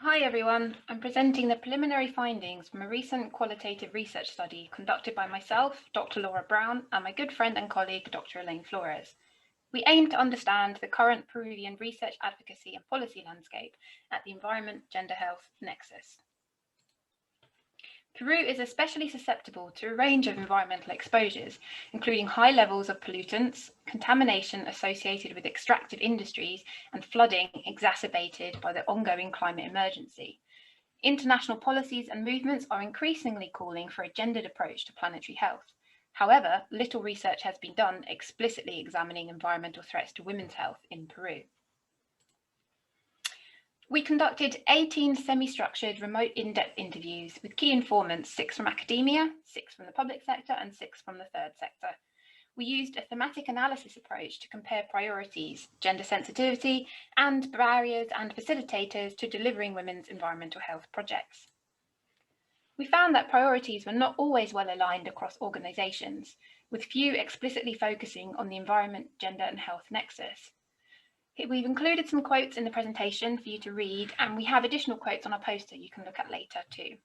Hi everyone, I'm presenting the preliminary findings from a recent qualitative research study conducted by myself, Dr. Laura Brown, and my good friend and colleague, Dr. Elaine Flores. We aim to understand the current Peruvian research advocacy and policy landscape at the environment gender health nexus. Peru is especially susceptible to a range of environmental exposures, including high levels of pollutants, contamination associated with extractive industries, and flooding exacerbated by the ongoing climate emergency. International policies and movements are increasingly calling for a gendered approach to planetary health. However, little research has been done explicitly examining environmental threats to women's health in Peru. We conducted 18 semi-structured remote in-depth interviews with key informants, 6 from academia, 6 from the public sector, and 6 from the third sector. We used a thematic analysis approach to compare priorities, gender sensitivity, and barriers and facilitators to delivering women's environmental health projects. We found that priorities were not always well aligned across organisations, with few explicitly focusing on the environment, gender, and health nexus. We've included some quotes in the presentation for you to read, and we have additional quotes on our poster you can look at later too.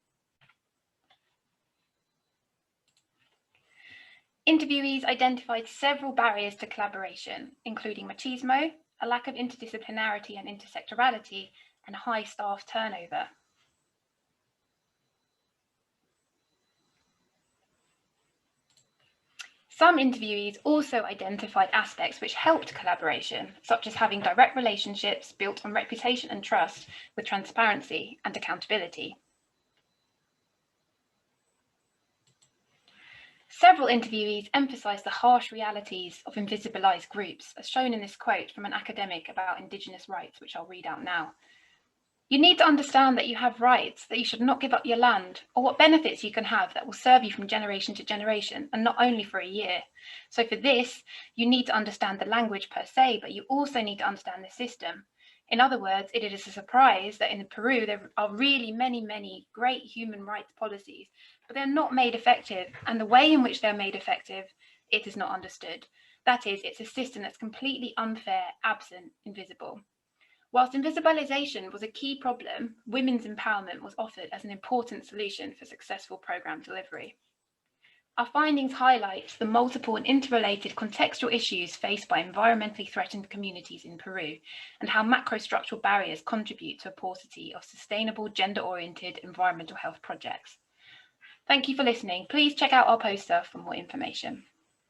Interviewees identified several barriers to collaboration, including machismo, a lack of interdisciplinarity and intersectorality, and high staff turnover. Some interviewees also identified aspects which helped collaboration, such as having direct relationships built on reputation and trust with transparency and accountability. Several interviewees emphasised the harsh realities of invisibilised groups, as shown in this quote from an academic about Indigenous rights, which I'll read out now. You need to understand that you have rights, that you should not give up your land, or what benefits you can have that will serve you from generation to generation, and not only for a year. So for this, you need to understand the language per se, but you also need to understand the system. In other words, it is a surprise that in Peru there are really many great human rights policies, but they're not made effective, and the way in which they're made effective, it is not understood. That is, it's a system that's completely unfair, absent, invisible. Whilst invisibilisation was a key problem, women's empowerment was offered as an important solution for successful programme delivery. Our findings highlight the multiple and interrelated contextual issues faced by environmentally threatened communities in Peru, and how macrostructural barriers contribute to a paucity of sustainable gender-oriented environmental health projects. Thank you for listening. Please check out our poster for more information.